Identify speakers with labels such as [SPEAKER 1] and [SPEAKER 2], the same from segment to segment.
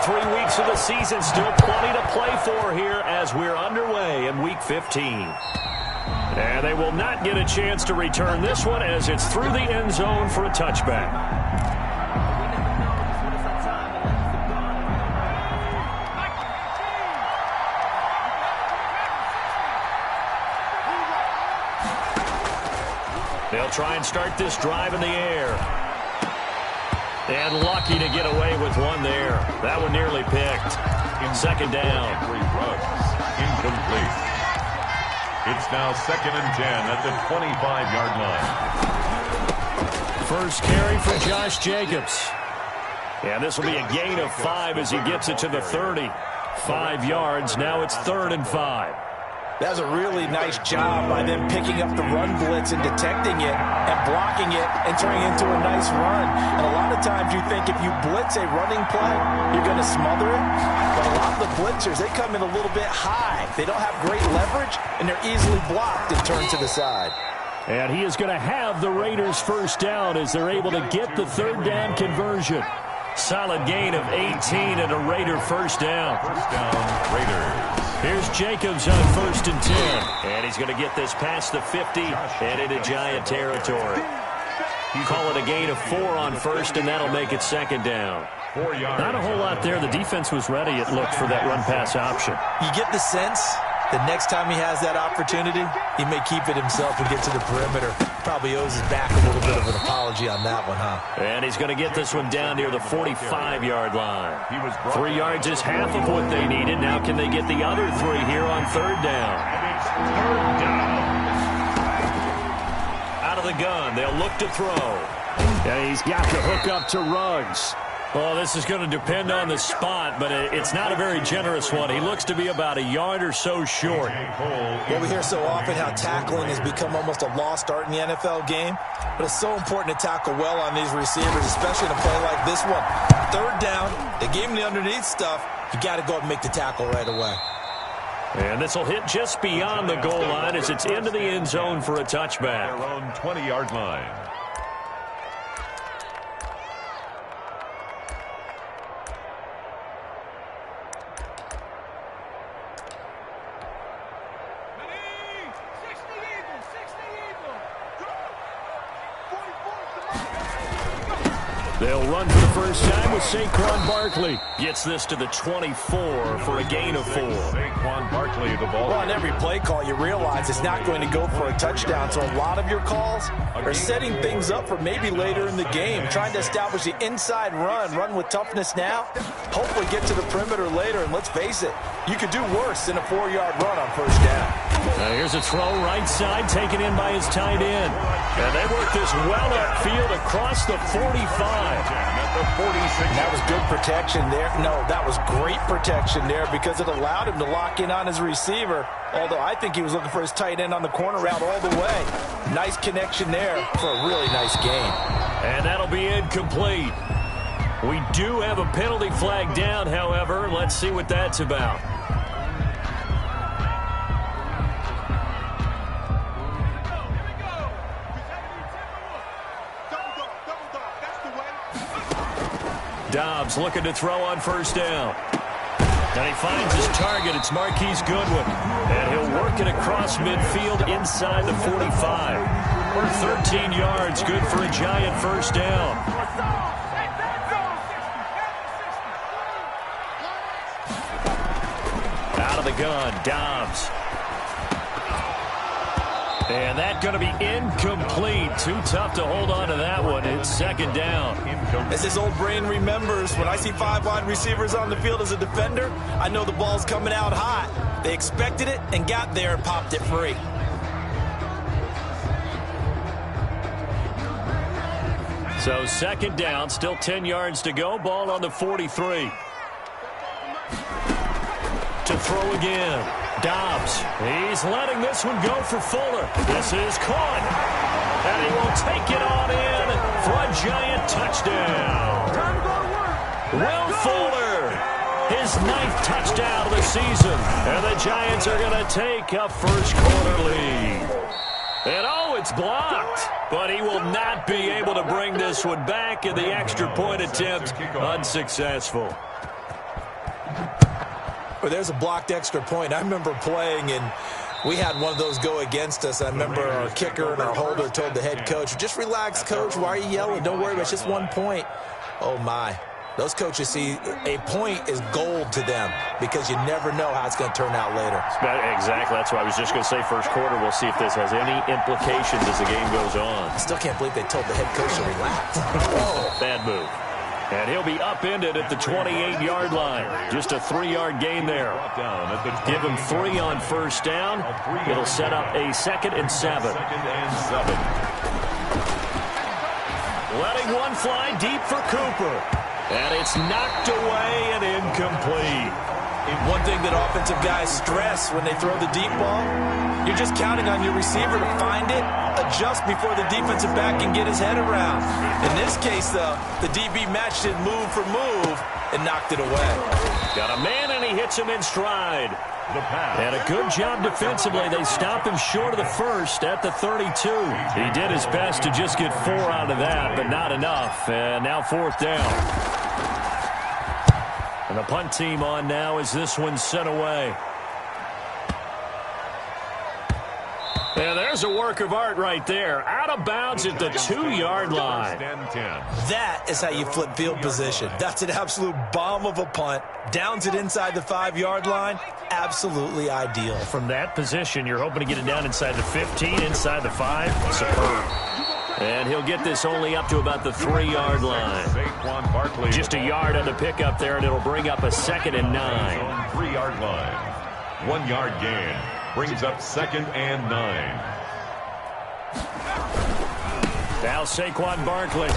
[SPEAKER 1] 3 weeks of the season, still plenty to play for here as we're underway in Week 15. And they will not get a chance to return this one as it's through the end zone for a touchback. They'll try and start this drive in the air. And lucky to get away with one there. That one nearly picked. Second down.
[SPEAKER 2] Incomplete. It's now 2nd and 10 at the 25-yard line.
[SPEAKER 1] First carry for Josh Jacobs. And this will be a gain of 5 as he gets it to the 30. 5 yards. Now it's 3rd and 5.
[SPEAKER 3] That's a really nice job by them picking up the run blitz and detecting it and blocking it and turning it into a nice run. And a lot of times you think if you blitz a running play, you're going to smother it. But a lot of the blitzers, they come in a little bit high. They don't have great leverage, and they're easily blocked and turned to the side.
[SPEAKER 1] And he is going to have the Raiders first down as they're able to get the 3rd down conversion. Solid gain of 18 and a Raider first down.
[SPEAKER 2] First down, Raiders.
[SPEAKER 1] Here's Jacobs on 1st and 10. And he's going to get this past the 50 and into Giant territory. You call it a gain of 4 on 1st, and that'll make it 2nd down.
[SPEAKER 2] 4 yards.
[SPEAKER 1] Not a whole lot there. The defense was ready, it looked, for that run-pass option.
[SPEAKER 3] You get the sense the next time he has that opportunity, he may keep it himself and get to the perimeter. Probably owes his back a little bit of an apology on that one, huh?
[SPEAKER 1] And he's going to get this one down near the 45-yard line. 3 yards is half of what they needed. Now can they get the other 3 here on 3rd down?
[SPEAKER 2] And it's 3rd down.
[SPEAKER 1] Out of the gun, they'll look to throw. And he's got the hook up to Ruggs. Well, this is going to depend on the spot, but it's not a very generous one. He looks to be about a yard or so short.
[SPEAKER 3] Well, we hear so often how tackling has become almost a lost art in the NFL game, but it's so important to tackle well on these receivers, especially in a play like this one. 3rd down, they gave him the underneath stuff. You got to go and make the tackle right away.
[SPEAKER 1] And this will hit just beyond the goal line as it's into the end zone for a touchback.
[SPEAKER 2] Their own 20-yard line.
[SPEAKER 1] They'll run for the first time with Saquon Barkley. Gets this to the 24 for a gain of 4.
[SPEAKER 2] Saquon Barkley, the ball.
[SPEAKER 3] Well, on every play call, you realize it's not going to go for a touchdown. So a lot of your calls are setting things up for maybe later in the game, trying to establish the inside run with toughness now, hopefully get to the perimeter later. And let's face it, you could do worse than a 4-yard run on 1st down.
[SPEAKER 1] Now here's a throw right side, taken in by his tight end. And they work this well upfield across the 45.
[SPEAKER 3] That was good protection there. No, that was great protection there because it allowed him to lock in on his receiver. Although I think he was looking for his tight end on the corner route all the way. Nice connection there for a really nice gain.
[SPEAKER 1] And that'll be incomplete. We do have a penalty flag down, however. Let's see what that's about. Dobbs looking to throw on 1st down. And he finds his target. It's Marquise Goodwin. And he'll work it across midfield inside the 45. Or 13 yards, good for a Giant first down. Out of the gun, Dobbs. And that's going to be incomplete. Too tough to hold on to that one. It's 2nd down.
[SPEAKER 3] As his old brain remembers, when I see 5 wide receivers on the field as a defender, I know the ball's coming out hot. They expected it and got there and popped it free.
[SPEAKER 1] So 2nd down, still 10 yards to go. Ball on the 43. To throw again. Dobbs. He's letting this one go for Fuller. This is caught. And he will take it on in for a Giant touchdown. Will Fuller, his 9th touchdown of the season. And the Giants are going to take a first-quarter lead. And oh, it's blocked. But he will not be able to bring this one back, and the extra point attempt unsuccessful.
[SPEAKER 3] Well, there's a blocked extra point. I remember playing, and we had one of those go against us. I remember our kicker and our holder told the head coach, just relax, coach. Why are you yelling? Don't worry, it's just 1 point. Oh, my. Those coaches see a point is gold to them because you never know how it's going to turn out later.
[SPEAKER 1] Exactly. That's why I was just going to say first quarter. We'll see if this has any implications as the game goes on.
[SPEAKER 3] I still can't believe they told the head coach to relax.
[SPEAKER 1] Oh, bad move. And he'll be upended at the 28-yard line. Just a 3-yard gain there. Give him 3 on first down. It'll set up a 2nd and 7. Letting one fly deep for Cooper. And it's knocked away and incomplete.
[SPEAKER 3] One thing that offensive guys stress when they throw the deep ball, you're just counting on your receiver to find it, adjust before the defensive back can get his head around. In this case, though, the DB matched it move for move and knocked it away.
[SPEAKER 1] Got a man, and he hits him in stride. And a good job defensively. They stop him short of the first at the 32. He did his best to just get 4 out of that, but not enough. And now 4th down. And the punt team on now as this one's sent away. And there's a work of art right there. Out of bounds at the 2-yard line.
[SPEAKER 3] That is how you flip field position. That's an absolute bomb of a punt. Downs it inside the 5-yard line. Absolutely ideal.
[SPEAKER 1] From that position, you're hoping to get it down inside the 15, inside the 5. Superb. And he'll get this only up to about the 3-yard line. Just a yard on the pickup there, and it'll bring up a 2nd and 9.
[SPEAKER 2] 3-yard line. 1-yard gain. Brings up 2nd and 9.
[SPEAKER 1] Now Saquon Barkley.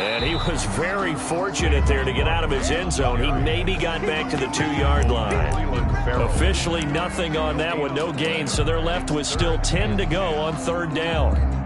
[SPEAKER 1] And he was very fortunate there to get out of his end zone. He maybe got back to the 2-yard line. Officially nothing on that one, no gain. So they're left with still 10 to go on 3rd down.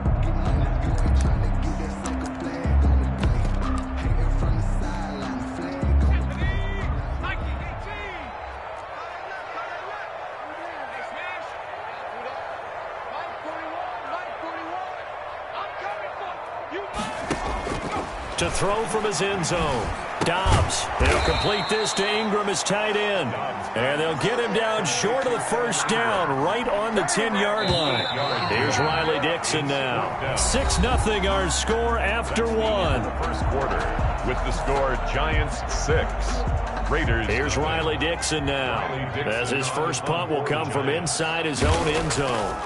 [SPEAKER 1] To throw from his end zone. Dobbs. They'll complete this to Ingram as tight end. And they'll get him down short of the first down, right on the 10-yard line. Here's Riley Dixon now. 6-0 our score after 1.
[SPEAKER 2] First quarter with the score Giants 6. Raiders.
[SPEAKER 1] Here's Riley Dixon now. As his first punt will come from inside his own end zone.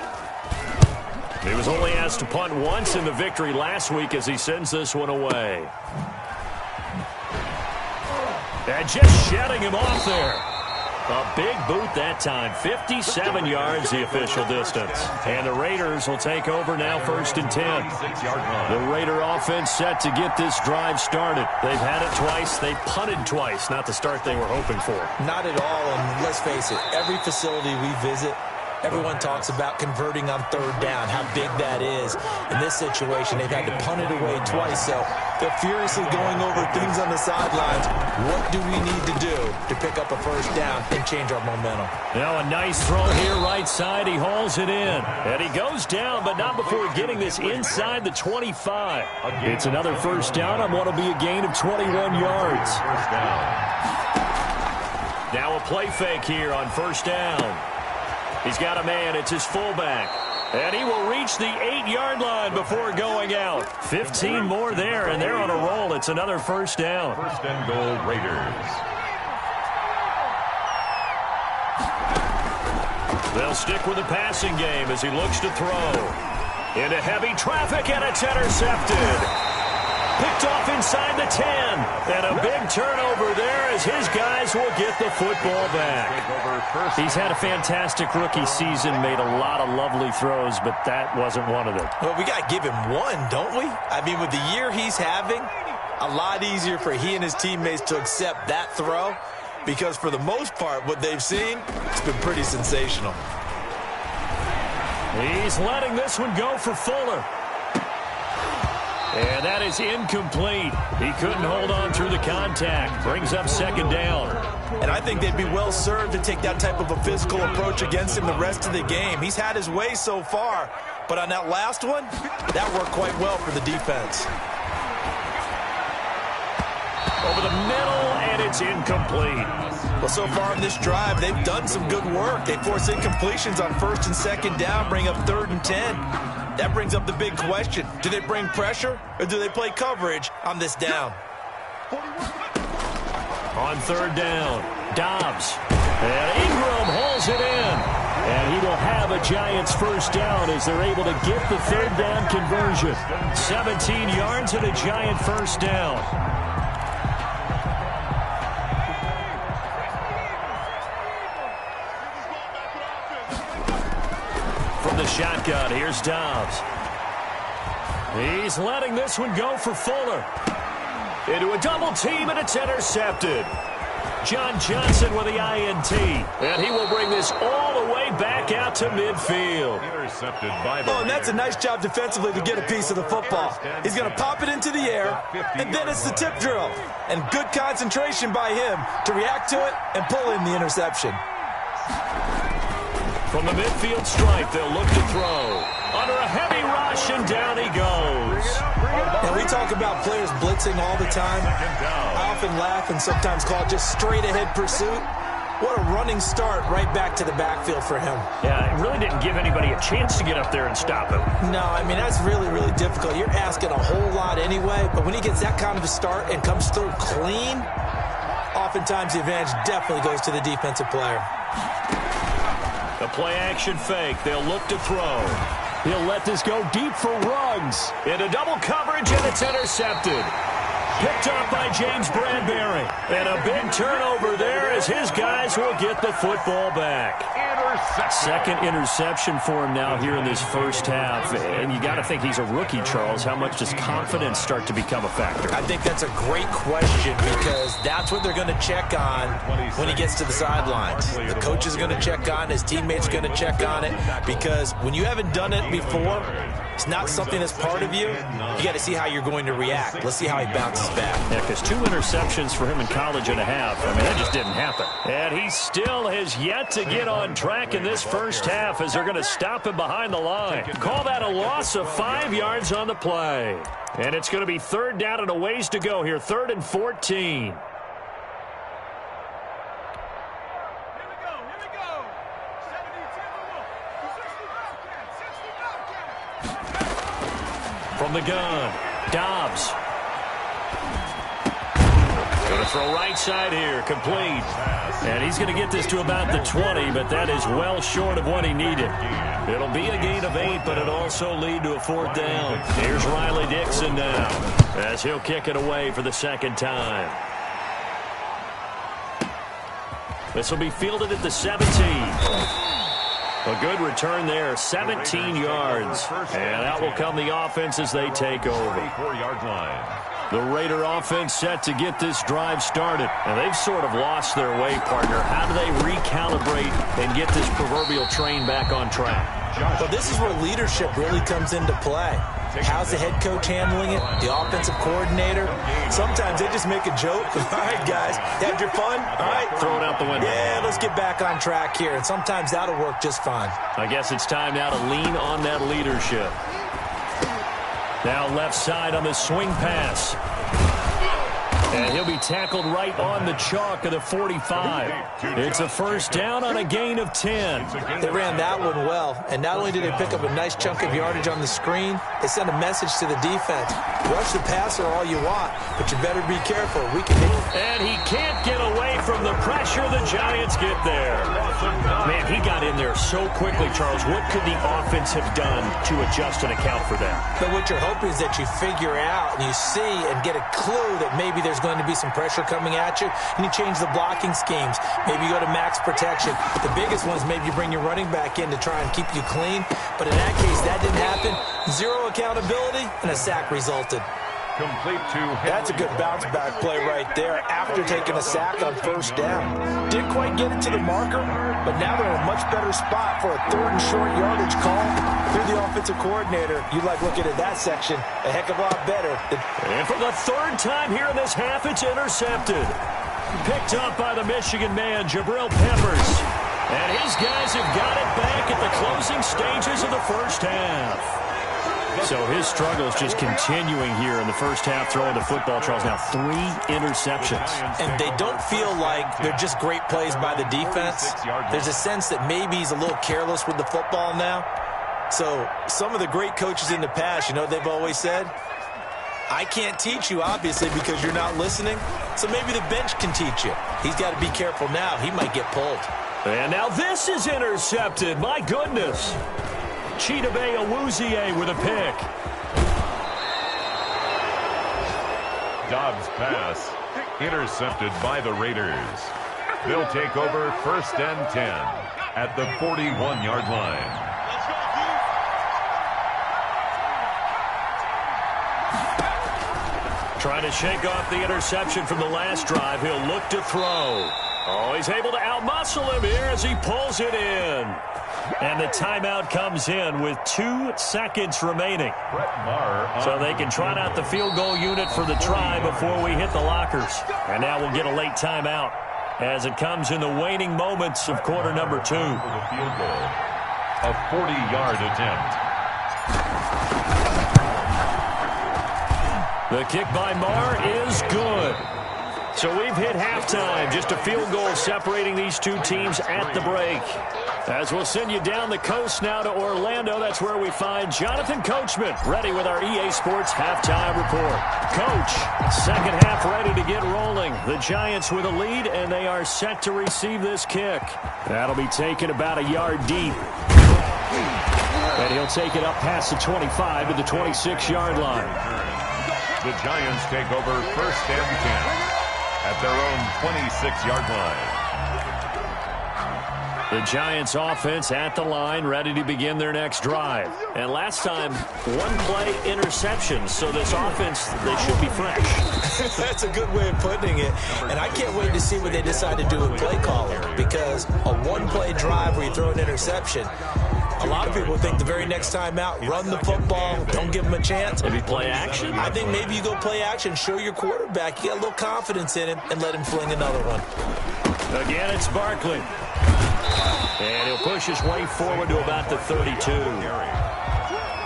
[SPEAKER 1] He was only asked to punt once in the victory last week as he sends this one away. And just shedding him off there. A big boot that time. 57 yards the official distance. And the Raiders will take over now 1st and 10. The Raider offense set to get this drive started. They've had it twice. They punted twice. Not the start they were hoping for.
[SPEAKER 3] Not at all. And let's face it, every facility we visit, everyone talks about converting on 3rd down, how big that is. In this situation, they've had to punt it away twice, so they're furiously going over things on the sidelines. What do we need to do to pick up a 1st down and change our momentum?
[SPEAKER 1] Now a nice throw here right side. He hauls it in. And he goes down, but not before getting this inside the 25. It's another 1st down on what will be a gain of 21 yards. Now a play fake here on 1st down. He's got a man. It's his fullback. And he will reach the 8-yard line before going out. 15 more there, and they're on a roll. It's another 1st down.
[SPEAKER 2] 1st and goal, Raiders.
[SPEAKER 1] They'll stick with the passing game as he looks to throw. Into heavy traffic, and it's intercepted. Picked off inside the 10. And a big turnover there as his guys will get the football back. He's had a fantastic rookie season, made a lot of lovely throws, but that wasn't one of them.
[SPEAKER 3] Well, we got to give him one, don't we? I mean, with the year he's having, a lot easier for he and his teammates to accept that throw because for the most part, what they've seen, it's been pretty sensational.
[SPEAKER 1] He's letting this one go for Fuller. And that is incomplete. He couldn't hold on through the contact. Brings up 2nd down.
[SPEAKER 3] And I think they'd be well served to take that type of a physical approach against him the rest of the game. He's had his way so far, but on that last one, that worked quite well for the defense.
[SPEAKER 1] Over the middle, and it's incomplete.
[SPEAKER 3] Well, so far in this drive, they've done some good work. They force incompletions on 1st and 2nd down, bring up 3rd and 10. That brings up the big question. Do they bring pressure, or do they play coverage on this down?
[SPEAKER 1] On 3rd down, Dobbs. And Ingram holds it in. And he will have a Giants first down as they're able to get the 3rd down conversion. 17 yards and a Giant first down. From the shotgun, here's Dobbs. He's letting this one go for Fuller. Into a double team, and it's intercepted. John Johnson with the INT. And he will bring this all the way back out to midfield.
[SPEAKER 2] Intercepted by the
[SPEAKER 3] and that's a nice job defensively to get a piece of the football. He's going to pop it into the air, and then it's the tip drill. And good concentration by him to react to it and pull in the interception.
[SPEAKER 1] From the midfield stripe, they'll look to throw. Under a heavy rush, and down he goes.
[SPEAKER 3] And we talk about players blitzing all the time. I often laugh and sometimes call it just straight-ahead pursuit. What a running start right back to the backfield for him.
[SPEAKER 1] Yeah, it really didn't give anybody a chance to get up there and stop him.
[SPEAKER 3] No, I mean, that's really, really difficult. You're asking a whole lot anyway, but when he gets that kind of a start and comes through clean, oftentimes the advantage definitely goes to the defensive player.
[SPEAKER 1] The play-action fake. They'll look to throw. He'll let this go deep for Ruggs. Into double coverage, and it's intercepted. Picked up by James Bradbury. And a big turnover there as his guys will get the football back. Second interception for him now here in this first half. And you got to think he's a rookie, Charles. How much does confidence start to become a factor?
[SPEAKER 3] I think that's a great question because that's what they're going to check on when he gets to the sidelines. The coach is going to check on, his teammates are going to check on it because when you haven't done it before, it's not something that's part of you. You got to see how you're going to react. Let's see how he bounces back.
[SPEAKER 1] Yeah, because 2 interceptions for him in college and a half. I mean, that just didn't happen. And he still has yet to get on track in this first half as they're going to stop him behind the line. Call that a loss of 5 yards on the play. And it's going to be 3rd down and a ways to go here. 3rd and 14. From the gun, Dobbs. Going to throw right side here, complete. And he's going to get this to about the 20, but that is well short of what he needed. It'll be a gain of 8, but it'll also lead to a 4th down. Here's Riley Dixon now as he'll kick it away for the 2nd time. This will be fielded at the 17. A good return there, 17 yards. And out will come the offense as they take over.
[SPEAKER 2] 4-yard line.
[SPEAKER 1] The Raider offense set to get this drive started. And they've sort of lost their way, partner. How do they recalibrate and get this proverbial train back on track?
[SPEAKER 3] Well, this is where leadership really comes into play. How's the head coach handling it? The offensive coordinator? Sometimes they just make a joke. All right, guys, had your fun? All right.
[SPEAKER 1] Throw it out the window.
[SPEAKER 3] Yeah, let's get back on track here. And sometimes that'll work just fine.
[SPEAKER 1] I guess it's time now to lean on that leadership. Now left side on the swing pass. And he'll be tackled right on the chalk of the 45. It's a first down on a gain of 10.
[SPEAKER 3] They ran that one well. And not only did they pick up a nice chunk of yardage on the screen, they sent a message to the defense. Rush the passer all you want, but you better be careful. We can hit.
[SPEAKER 1] And he can't get away from the pressure. The Giants get there. Man, he got in there so quickly, Charles. What could the offense have done to adjust and account for that?
[SPEAKER 3] But what you're hoping is that you figure out and you see and get a clue that maybe there's going to be some pressure coming at you, and you change the blocking schemes. Maybe you go to max protection. The biggest one is maybe you bring your running back in to try and keep you clean. But in that case, that didn't happen. Zero accountability, and a sack resulted.
[SPEAKER 2] Complete to
[SPEAKER 3] That's a good bounce back play right there after taking a sack on first down. Didn't quite get it to the marker, but now they're in a much better spot for a 3rd and short yardage call. Through the offensive coordinator, you like looking at that section a heck of a lot better.
[SPEAKER 1] And for the 3rd time here in this half, it's intercepted. Picked up by the Michigan man, Jabril Peppers. And his guys have got it back at the closing stages of the first half. So his struggle is just continuing here in the first half, throwing the football. Charles, now 3 interceptions.
[SPEAKER 3] And they don't feel like they're just great plays by the defense. There's a sense that maybe he's a little careless with the football now. So some of the great coaches in the past, you know, they've always said, I can't teach you, obviously, because you're not listening. So maybe the bench can teach you. He's got to be careful now. He might get pulled.
[SPEAKER 1] And now this is intercepted. My goodness. Chidobe Awuzie with a pick.
[SPEAKER 2] Dobbs' pass intercepted by the Raiders. They'll take over 1st and 10 at the 41-yard line.
[SPEAKER 1] Trying to shake off the interception from the last drive. He'll look to throw. Oh, he's able to outmuscle him here as he pulls it in. And the timeout comes in with 2 seconds remaining. So they can trot out the field goal unit for the try before we hit the lockers. And now we'll get a late timeout as it comes in the waning moments of quarter number 2.
[SPEAKER 2] For the field goal, a 40-yard attempt.
[SPEAKER 1] The kick by Marr is good. So we've hit halftime. Just a field goal separating these two teams at the break. As we'll send you down the coast now to Orlando, that's where we find Jonathan Coachman ready with our EA Sports halftime report. Coach, second half ready to get rolling. The Giants with a lead, and they are set to receive this kick. That'll be taken about a yard deep. And he'll take it up past the 25 to the 26-yard line.
[SPEAKER 2] The Giants take over 1st and 10 at their own 26-yard line.
[SPEAKER 1] The Giants offense at the line, ready to begin their next drive. And last time, 1-play interception. So this offense, they should be fresh.
[SPEAKER 3] That's a good way of putting it. And I can't wait to see what they decide to do with play calling. Because a 1-play drive where you throw an interception, a lot of people think the very next time out, run the football, don't give them a chance.
[SPEAKER 1] Maybe play action?
[SPEAKER 3] I think maybe you go play action, show your quarterback, you got a little confidence in him, and let him fling another one.
[SPEAKER 1] Again, it's Barkley. And he'll push his way forward to about the 32.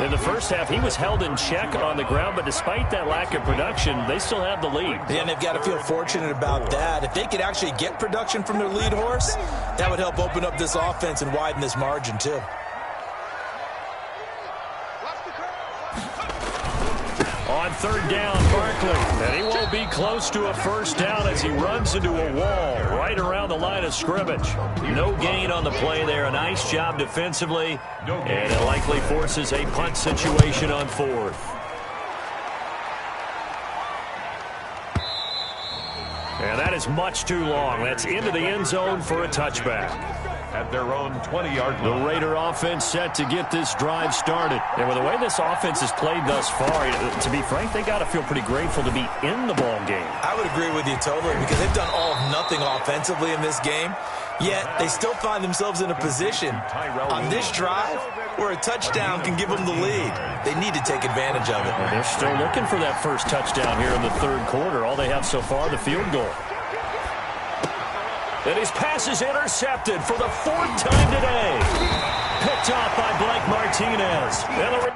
[SPEAKER 1] In the first half, he was held in check on the ground, but despite that lack of production, they still have the lead.
[SPEAKER 3] Yeah, and they've got to feel fortunate about that. If they could actually get production from their lead horse, that would help open up this offense and widen this margin, too.
[SPEAKER 1] On third down, Barkley. And he won't be close to a first down as he runs into a wall right around the line of scrimmage. No gain on the play there. A nice job defensively. And it likely forces a punt situation on 4th. And that is much too long. That's into the end zone for a touchback.
[SPEAKER 2] At their own 20-yard line.
[SPEAKER 1] The Raider offense set to get this drive started. And with the way this offense has played thus far, to be frank, they got to feel pretty grateful to be in the ball game.
[SPEAKER 3] I would agree with you totally because they've done all of nothing offensively in this game, yet they still find themselves in a position on this drive where a touchdown can give them the lead. They need to take advantage of it.
[SPEAKER 1] And they're still looking for that first touchdown here in the third quarter. All they have so far, the field goal. And his pass is intercepted for the 4th time today. Picked off by Blake Martinez. And the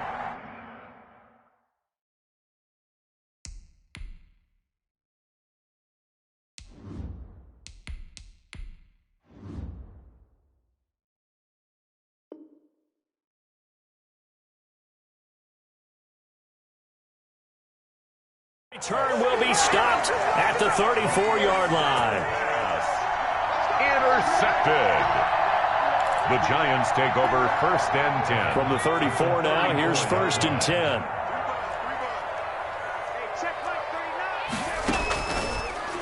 [SPEAKER 1] return will be stopped at the 34-yard line.
[SPEAKER 2] Intercepted. The Giants take over 1st and 10.
[SPEAKER 1] From the 34 now, here's 1st and 10.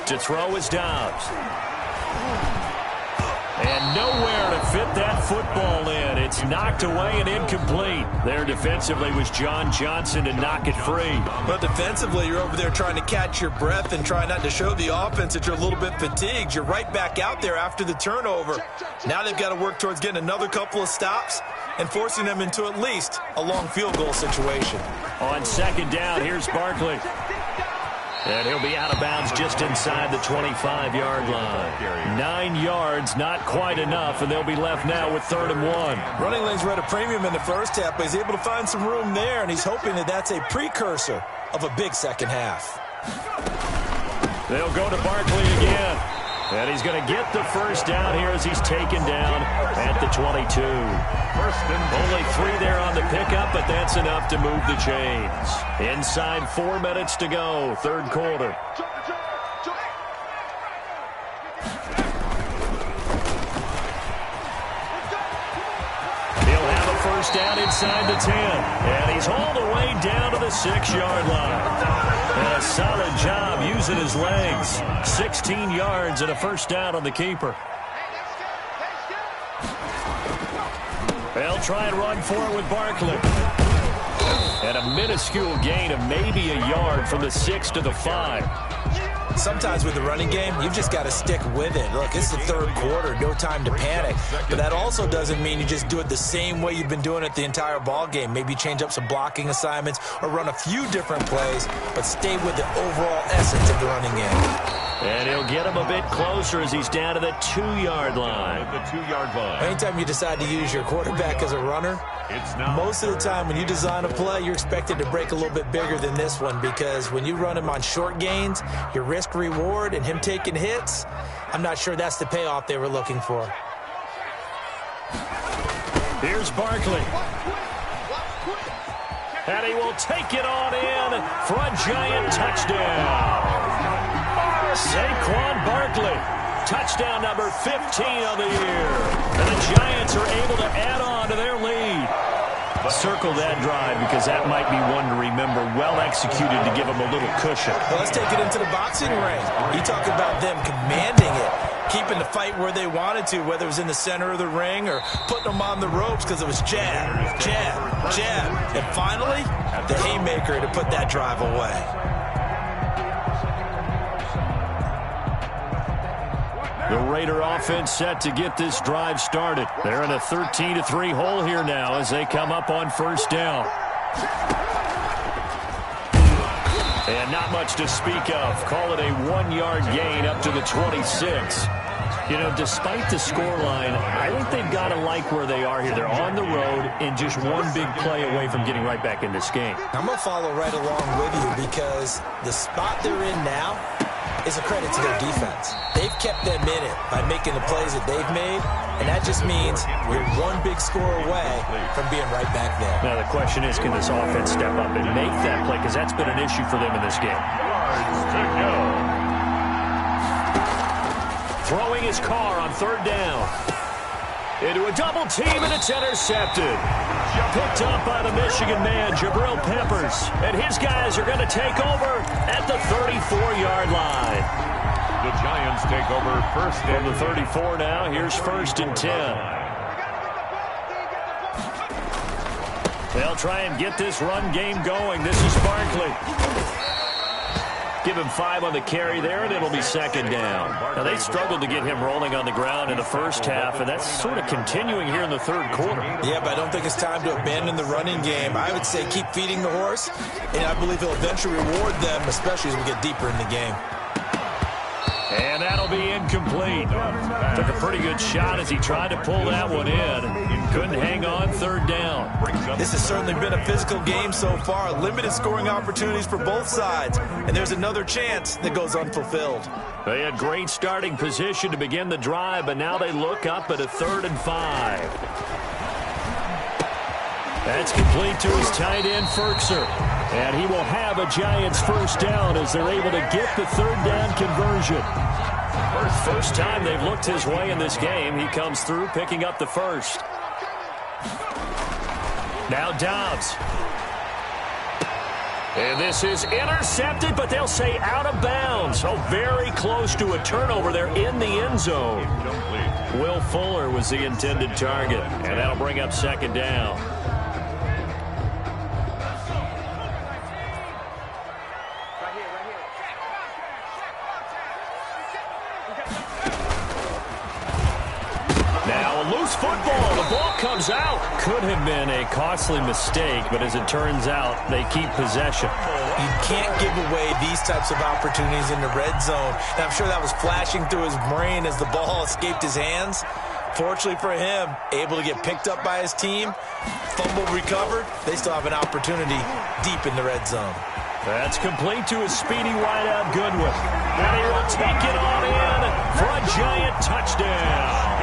[SPEAKER 1] To throw is Dobbs. And nowhere to fit that football in. It's knocked away and incomplete. There defensively was John Johnson to knock it free.
[SPEAKER 3] But defensively, you're over there trying to catch your breath and try not to show the offense that you're a little bit fatigued. You're right back out there after the turnover. Now they've got to work towards getting another couple of stops and forcing them into at least a long field goal situation.
[SPEAKER 1] On second down, here's Barkley. And he'll be out of bounds just inside the 25-yard line. 9 yards, not quite enough, and they'll be left now with 3rd and 1.
[SPEAKER 3] Running lanes were at a premium in the first half, but he's able to find some room there, and he's hoping that that's a precursor of a big second half.
[SPEAKER 1] They'll go to Barkley again. And he's going to get the first down here as he's taken down at the 22. Only 3 there on the pickup, but that's enough to move the chains. Inside 4 minutes to go, 3rd quarter. He'll have a first down inside the 10. And he's all the way down to the 6-yard line. And a solid job using his legs. 16 yards and a first down on the keeper. They'll try and run for it with Barkley. And a minuscule gain of maybe a yard from the 6 to the 5.
[SPEAKER 3] Sometimes with the running game, you've just got to stick with it. Look, it's the 3rd quarter, no time to panic. But that also doesn't mean you just do it the same way you've been doing it the entire ball game. Maybe change up some blocking assignments or run a few different plays, but stay with the overall essence of the running game.
[SPEAKER 1] And he'll get him a bit closer as he's down to the 2-yard line.
[SPEAKER 3] Anytime you decide to use your quarterback as a runner, most of the time when you design a play, you're expected to break a little bit bigger than this one, because when you run him on short gains, your risk-reward and him taking hits, I'm not sure that's the payoff they were looking for.
[SPEAKER 1] Here's Barkley. And he will take it on in for a giant touchdown. Saquon Barkley, touchdown number 15 of the year. And the Giants are able to add on to their lead. Circle that drive because that might be one to remember. Well executed to give them a little cushion.
[SPEAKER 3] Well, let's take it into the boxing ring. You talk about them commanding it, keeping the fight where they wanted to, whether it was in the center of the ring or putting them on the ropes because it was jab, jab, jab. And finally, the haymaker to put that drive away.
[SPEAKER 1] The Raider offense set to get this drive started. They're in a 13-3 hole here now as they come up on first down. And not much to speak of. Call it a 1-yard gain up to the 26. You know, despite the scoreline, I think they've got to like where they are here. They're on the road and just one big play away from getting right back in this game.
[SPEAKER 3] I'm going to follow right along with you because the spot they're in now is a credit to their defense. They've kept them in it by making the plays that they've made, and that just means you're one big score away from being right back there.
[SPEAKER 1] Now the question is, can this offense step up and make that play? Because that's been an issue for them in this game. Throwing his car on 3rd down. Into a double team, and it's intercepted. Picked up by the Michigan man, Jabril Peppers. And his guys are going to take over at the 34-yard line.
[SPEAKER 2] The Giants take over first
[SPEAKER 1] from the 34 now. Here's 1st and 10. They'll try and get this run game going. This is Barkley. Give him 5 on the carry there, and it'll be 2nd down. Now, they struggled to get him rolling on the ground in the first half, and that's sort of continuing here in the 3rd quarter.
[SPEAKER 3] Yeah, but I don't think it's time to abandon the running game. I would say keep feeding the horse, and I believe he'll eventually reward them, especially as we get deeper in the game.
[SPEAKER 1] And that'll be incomplete. Took a pretty good shot as he tried to pull that one in. Couldn't hang on 3rd down.
[SPEAKER 3] This has certainly been a physical game so far. Limited scoring opportunities for both sides. And there's another chance that goes unfulfilled.
[SPEAKER 1] They had great starting position to begin the drive, but now they look up at a 3rd and 5. That's complete to his tight end, Ferkser. And he will have a Giants first down as they're able to get the 3rd down conversion. First time they've looked his way in this game. He comes through picking up the first. Now Dobbs. And this is intercepted, but they'll say out of bounds. Oh, very close to a turnover there in the end zone. Will Fuller was the intended target, and that'll bring up 2nd down. loose football. The ball comes out. Could have been a costly mistake, but as it turns out, they keep possession.
[SPEAKER 3] You can't give away these types of opportunities in the red zone. And I'm sure that was flashing through his brain as the ball escaped his hands. Fortunately for him, able to get picked up by his team, fumble recovered. They still have an opportunity deep in the red zone.
[SPEAKER 1] That's complete to a speedy wideout Goodwin. And he will take it on in for a Giant touchdown.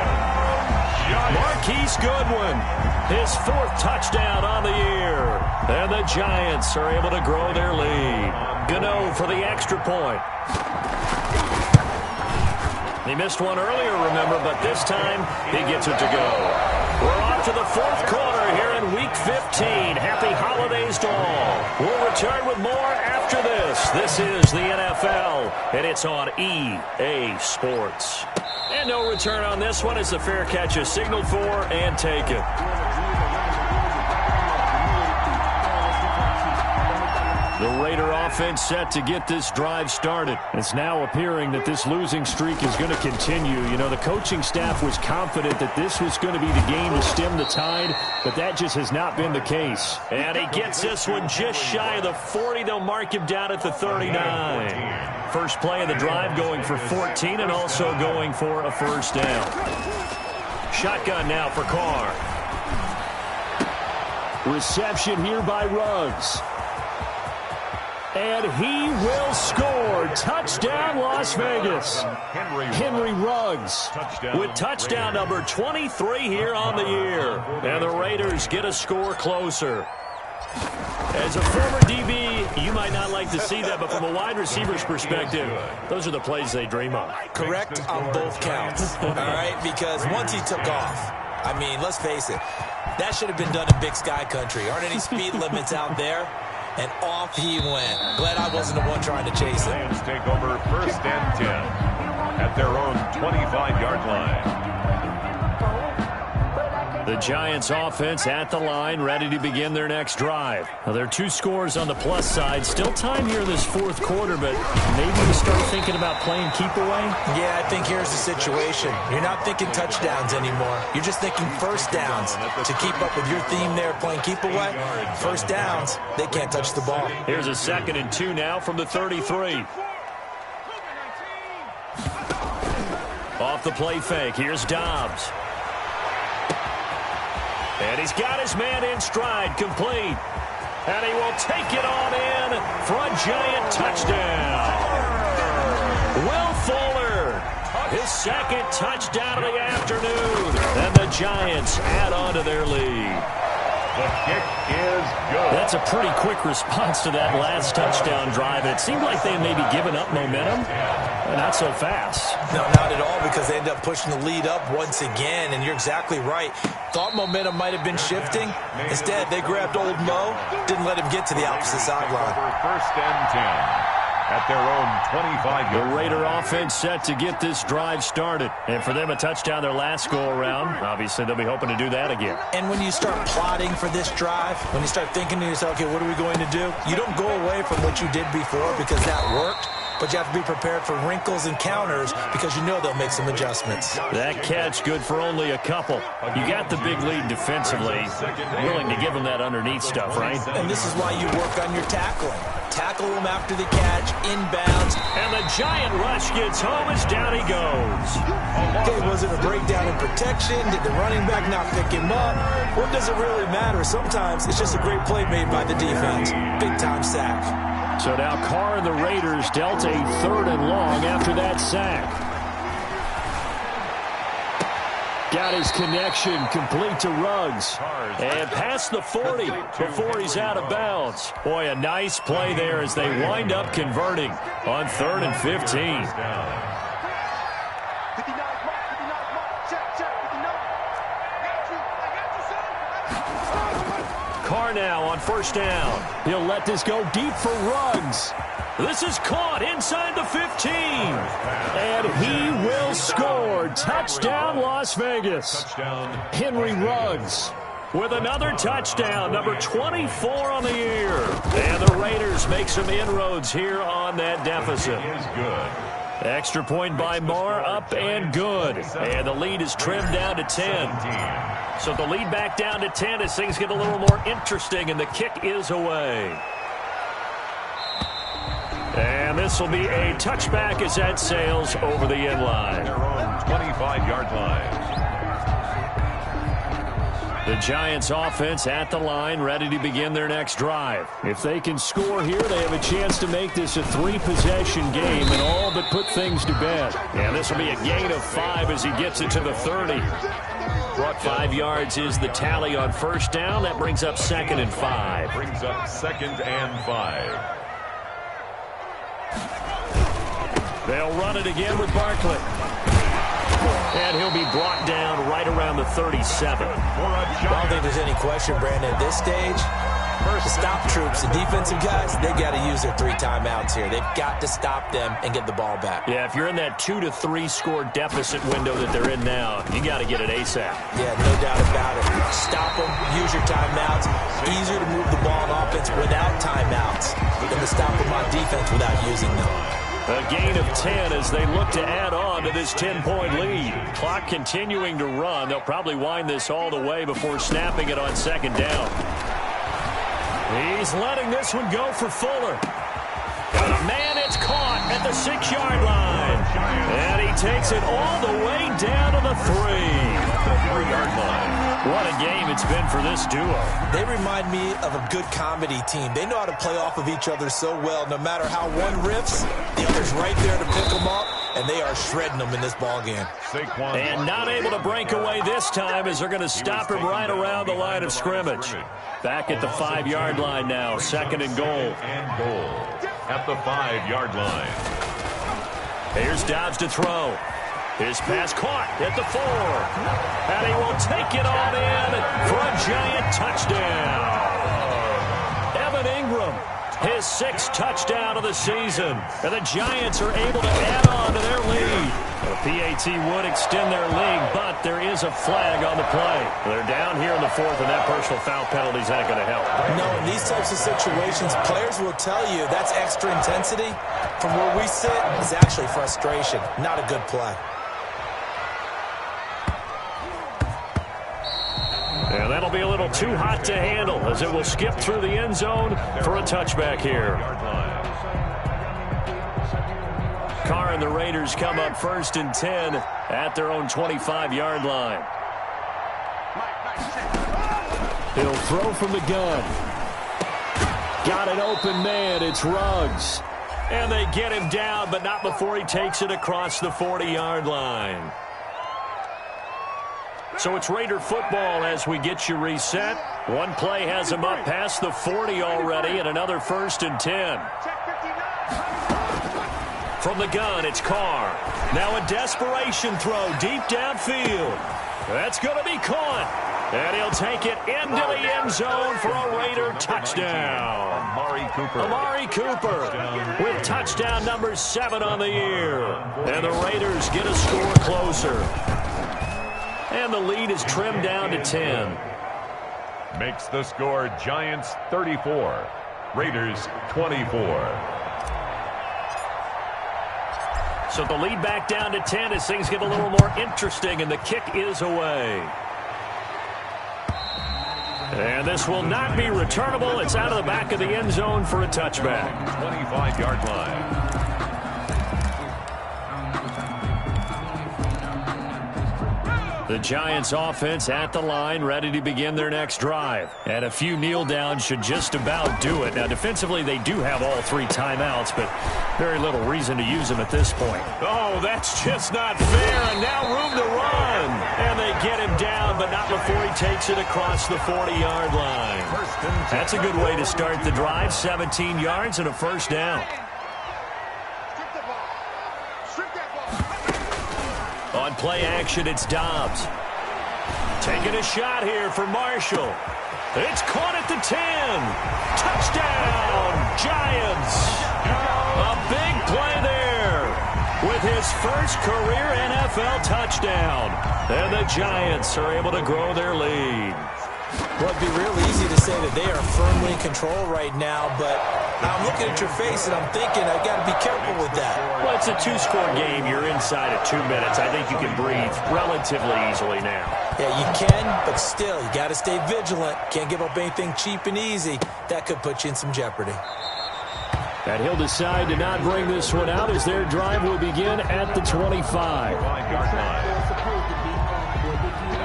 [SPEAKER 1] Marquise Goodwin, his 4th touchdown on the year. And the Giants are able to grow their lead. Gano for the extra point. He missed one earlier, remember, but this time he gets it to go. We're off to the 4th quarter here in Week 15. Happy holidays to all. We'll return with more after this. This is the NFL, and it's on EA Sports. And no return on this one as the fair catch is signaled for and taken. The Raider offense set to get this drive started. It's now appearing that this losing streak is going to continue. You know, the coaching staff was confident that this was going to be the game to stem the tide, but that just has not been the case. And he gets this one just shy of the 40. They'll mark him down at the 39. First play of the drive going for 14 and also going for a first down. Shotgun now for Carr. Reception here by Ruggs. And he will score. Touchdown, Las Vegas. Henry Ruggs with touchdown number 23 here on the year. And the Raiders get a score closer. As a former DB, you might not like to see that, but from a wide receiver's perspective, those are the plays they dream of.
[SPEAKER 3] Correct on both counts, all right? Because once he took off, I mean, let's face it, that should have been done in Big Sky Country. Aren't any speed limits out there? And off he went. Glad I wasn't the one trying to chase him.
[SPEAKER 2] Lions take over 1st and 10 at their own 25-yard line.
[SPEAKER 1] The Giants offense at the line, ready to begin their next drive. Now, there are 2 scores on the plus side. Still time here in this 4th quarter, but maybe you start thinking about playing keep away?
[SPEAKER 3] Yeah, I think here's the situation. You're not thinking touchdowns anymore. You're just thinking first downs. To keep up with your theme there, playing keep away, first downs, they can't touch the ball.
[SPEAKER 1] Here's a 2nd and 2 now from the 33. Off the play fake, here's Dobbs. And he's got his man in stride, complete. And he will take it on in for a Giant touchdown. Will Fuller, his 2nd touchdown of the afternoon. And the Giants add on to their lead.
[SPEAKER 2] The kick is good.
[SPEAKER 1] That's a pretty quick response to that last touchdown drive. And it seemed like they may be giving up momentum. Not so fast.
[SPEAKER 3] No, not at all, because they end up pushing the lead up once again, and you're exactly right. Thought momentum might have been shifting. Instead, they grabbed old Mo, didn't let him get to the opposite sideline.
[SPEAKER 2] 1st and 10 at their own 25-yard line.
[SPEAKER 1] The Raider offense set to get this drive started. And for them, a touchdown their last go-around. Obviously, they'll be hoping to do that again.
[SPEAKER 3] And when you start plotting for this drive, when you start thinking to yourself, okay, what are we going to do? You don't go away from what you did before because that worked. But you have to be prepared for wrinkles and counters because you know they'll make some adjustments.
[SPEAKER 1] That catch good for only a couple. You got the big lead defensively. Willing to give them that underneath stuff, right?
[SPEAKER 3] And this is why you work on your tackling. Tackle them after the catch, inbounds.
[SPEAKER 1] And the Giant rush gets home as down he goes.
[SPEAKER 3] Okay, was it a breakdown in protection? Did the running back not pick him up? What does it really matter? Sometimes it's just a great play made by the defense. Big-time sack.
[SPEAKER 1] So now Carr and the Raiders dealt a 3rd and long after that sack. Got his connection complete to Ruggs. And past the 40 before he's out of bounds. Boy, a nice play there as they wind up converting on 3rd and 15. Carr now on 1st down. He'll let this go deep for Ruggs. This is caught inside the 15. And he will score. Touchdown, Las Vegas. Henry Ruggs with another touchdown, number 24 on the year. And the Raiders make some inroads here on that deficit.
[SPEAKER 2] Is good.
[SPEAKER 1] Extra point by Marr, up and good. And the lead is trimmed down to 10. So the lead back down to 10 as things get a little more interesting, and the kick is away. And this will be a touchback as that sails over the end line.
[SPEAKER 2] Their own 25-yard line.
[SPEAKER 1] The Giants offense at the line, ready to begin their next drive. If they can score here, they have a chance to make this a 3-possession game and all but put things to bed. And this will be a gain of 5 as he gets it to the 30. 5 yards is the tally on first down. That brings up 2nd and 5.
[SPEAKER 2] Brings up 2nd and 5.
[SPEAKER 1] They'll run it again with Barkley. And he'll be brought down right around the 37.
[SPEAKER 3] I don't think there's any question, Brandon, at this stage. The stop troops, the defensive guys, they got to use their 3 timeouts here. They've got to stop them and get the ball back.
[SPEAKER 1] Yeah, if you're in that 2 to 3 score deficit window that they're in now, you got to get it ASAP.
[SPEAKER 3] Yeah, no doubt about it. Stop them, use your timeouts. Easier to move the ball on offense without timeouts than to stop them on defense without using them.
[SPEAKER 1] A gain of 10 as they look to add on to this 10-point lead. Clock continuing to run. They'll probably wind this all the way before snapping it on 2nd down. He's letting this one go for Fuller. Got a man, it's caught at the 6-yard line. And he takes it all the way down to the 3-yard line. What a game it's been for this duo.
[SPEAKER 3] They remind me of a good comedy team. They know how to play off of each other so well. No matter how one riffs, the other's right there to pick them up, and they are shredding them in this ballgame.
[SPEAKER 1] And not able to break away this time as they're going to stop him right around the line of scrimmage. Back at the 5-yard line now, 2nd and goal.
[SPEAKER 2] At the 5-yard line.
[SPEAKER 1] Here's Dobbs to throw. His pass caught at the 4. And he will take it on in for a Giant touchdown. Evan Ingram, his 6th touchdown of the season. And the Giants are able to add on to their lead. The PAT would extend their lead, but there is a flag on the play. They're down here in the 4th, and that personal foul penalty is not going to help.
[SPEAKER 3] No, in these types of situations, players will tell you that's extra intensity. From where we sit, it's actually frustration, not a good play.
[SPEAKER 1] And that'll be a little too hot to handle as it will skip through the end zone for a touchback here. Carr and the Raiders come up 1st and 10 at their own 25-yard line. He'll throw from the gun. Got an open man. It's Ruggs. And they get him down, but not before he takes it across the 40-yard line. So it's Raider football as we get you reset. One play has him up past the 40 already, and another 1st and 10. From the gun, it's Carr. Now a desperation throw deep downfield. That's going to be caught. And he'll take it into the end zone for a Raider touchdown. Amari Cooper with touchdown number 7 on the year. And the Raiders get a score closer. And the lead is trimmed down to 10.
[SPEAKER 2] Makes the score Giants 34, Raiders 24.
[SPEAKER 1] So the lead back down to 10 as things get a little more interesting, and the kick is away. And this will not be returnable. It's out of the back of the end zone for a touchback.
[SPEAKER 2] 25-yard line.
[SPEAKER 1] The Giants offense at the line, ready to begin their next drive. And a few kneel downs should just about do it. Now, defensively, they do have all 3 timeouts, but very little reason to use them at this point. Oh, that's just not fair, and now room to run. And they get him down, but not before he takes it across the 40-yard line. That's a good way to start the drive, 17 yards and a 1st down. On play action, it's Dobbs. Taking a shot here for Marshall. It's caught at the 10. Touchdown, Giants. A big play there with his first career NFL touchdown. And the Giants are able to grow their lead.
[SPEAKER 3] Well, it'd be real easy to say that they are firmly in control right now, but I'm looking at your face, and I'm thinking I got to be careful with that.
[SPEAKER 1] Well, it's a two-score game. You're inside of 2 minutes. I think you can breathe relatively easily now.
[SPEAKER 3] Yeah, you can, but still, you got to stay vigilant. Can't give up anything cheap and easy. That could put you in some jeopardy.
[SPEAKER 1] And he'll decide to not bring this one out as their drive will begin at the 25.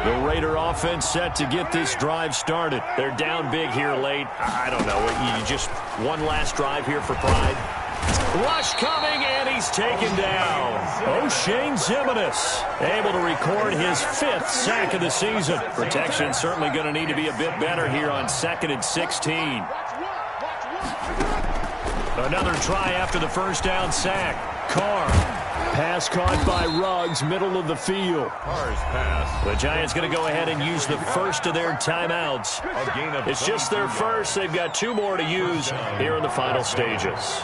[SPEAKER 1] The Raider offense set to get this drive started. They're down big here late. I don't know. You just one last drive here for pride. Rush coming, and he's taken down. O'Shane Zimenez able to record his 5th sack of the season. Protection certainly going to need to be a bit better here on 2nd and 16. Another try after the first down sack. Carr. Pass caught by Ruggs, middle of the field.
[SPEAKER 2] Carr's pass.
[SPEAKER 1] The Giants going to go ahead and use the first of their timeouts. It's just their first. They've got 2 more to use here in the final stages.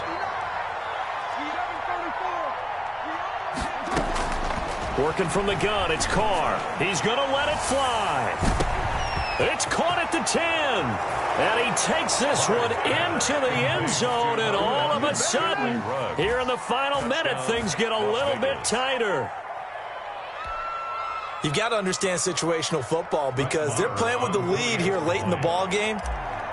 [SPEAKER 1] Working from the gun, it's Carr. He's going to let it fly. It's caught at the 10. And he takes this one into the end zone, and all of a sudden, here in the final minute, things get a little bit tighter.
[SPEAKER 3] You've got to understand situational football because they're playing with the lead here late in the ball game.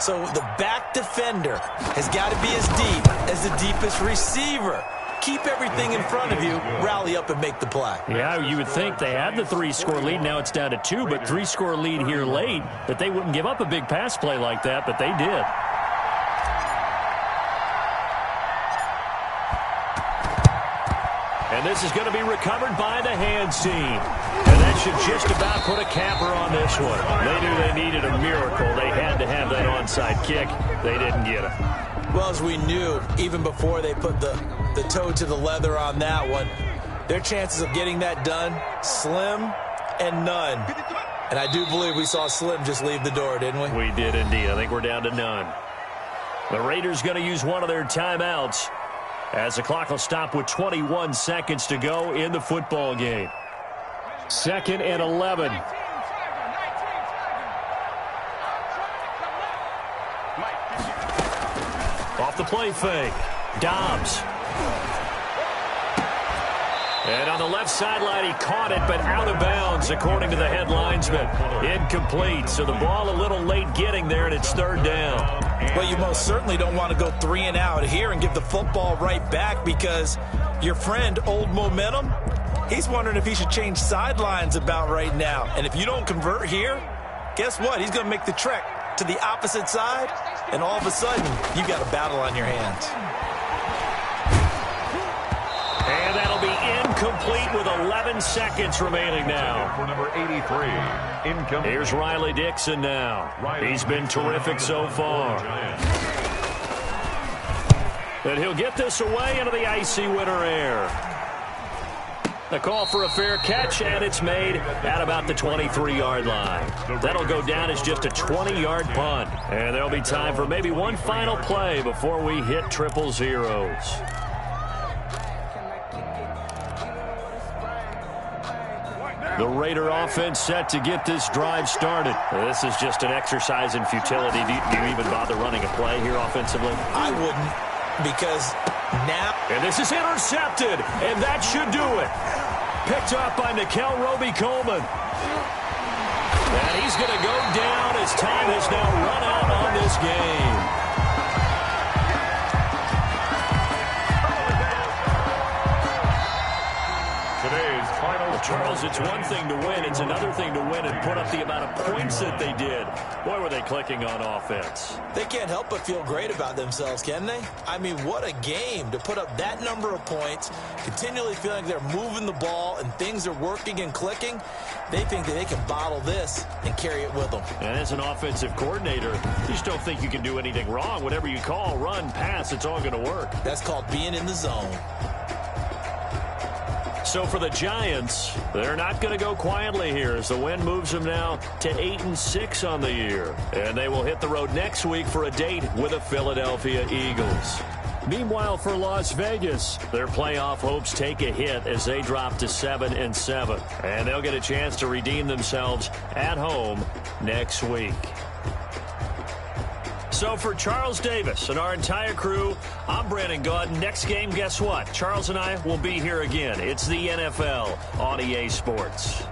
[SPEAKER 3] So the back defender has got to be as deep as the deepest receiver. Keep everything in front of you, rally up and make the play.
[SPEAKER 1] Yeah, you would think they had the 3-score lead. Now it's down to 2, but 3-score lead here late, that they wouldn't give up a big pass play like that, but they did. And this is going to be recovered by the hands team. And that should just about put a capper on this one. They knew they needed a miracle. They had to have that onside kick. They didn't get it.
[SPEAKER 3] Well, as we knew, even before they put the toe to the leather on that one, their chances of getting that done, slim and none. And I do believe we saw Slim just leave the door, didn't we?
[SPEAKER 1] We did indeed. I think we're down to none. The Raiders going to use one of their timeouts as the clock will stop with 21 seconds to go in the football game. 2nd and 11. Off the play fake. Dobbs. And on the left sideline, he caught it, but out of bounds, according to the head linesman. Incomplete, so the ball a little late getting there, and it's 3rd down.
[SPEAKER 3] Well, you most certainly don't want to go 3 and out here and give the football right back because your friend, Old Momentum, he's wondering if he should change sidelines about right now. And if you don't convert here, guess what? He's going to make the trek to the opposite side, and all of a sudden, you've got a battle on your hands.
[SPEAKER 1] And that'll be incomplete with 11 seconds remaining now.
[SPEAKER 2] For number 83, incoming.
[SPEAKER 1] Here's Riley Dixon now. He's been terrific so far. And he'll get this away into the icy winter air. The call for a fair catch, and it's made at about the 23-yard line. That'll go down as just a 20-yard punt. And there'll be time for maybe one final play before we hit triple zeros. The Raider offense set to get this drive started. This is just an exercise in futility. Do you even bother running a play here offensively?
[SPEAKER 3] I wouldn't, because now...
[SPEAKER 1] And this is intercepted, and that should do it. Picked up by Nickel Roby-Coleman. And he's going to go down as time has now run out on this game.
[SPEAKER 2] Today's final.
[SPEAKER 1] Charles, it's one thing to win. It's another thing to win and put up the amount of points that they did. Boy, were they clicking on offense.
[SPEAKER 3] They can't help but feel great about themselves, can they? I mean, what a game to put up that number of points, continually feeling like they're moving the ball and things are working and clicking. They think that they can bottle this and carry it with them.
[SPEAKER 1] And as an offensive coordinator, you just don't think you can do anything wrong. Whatever you call, run, pass, it's all going to work.
[SPEAKER 3] That's called being in the zone.
[SPEAKER 1] So for the Giants, they're not going to go quietly here as the win moves them now to 8-6 on the year. And they will hit the road next week for a date with the Philadelphia Eagles. Meanwhile, for Las Vegas, their playoff hopes take a hit as they drop to 7-7. And they'll get a chance to redeem themselves at home next week. So for Charles Davis and our entire crew, I'm Brandon Gaudin. Next game, guess what? Charles and I will be here again. It's the NFL on EA Sports.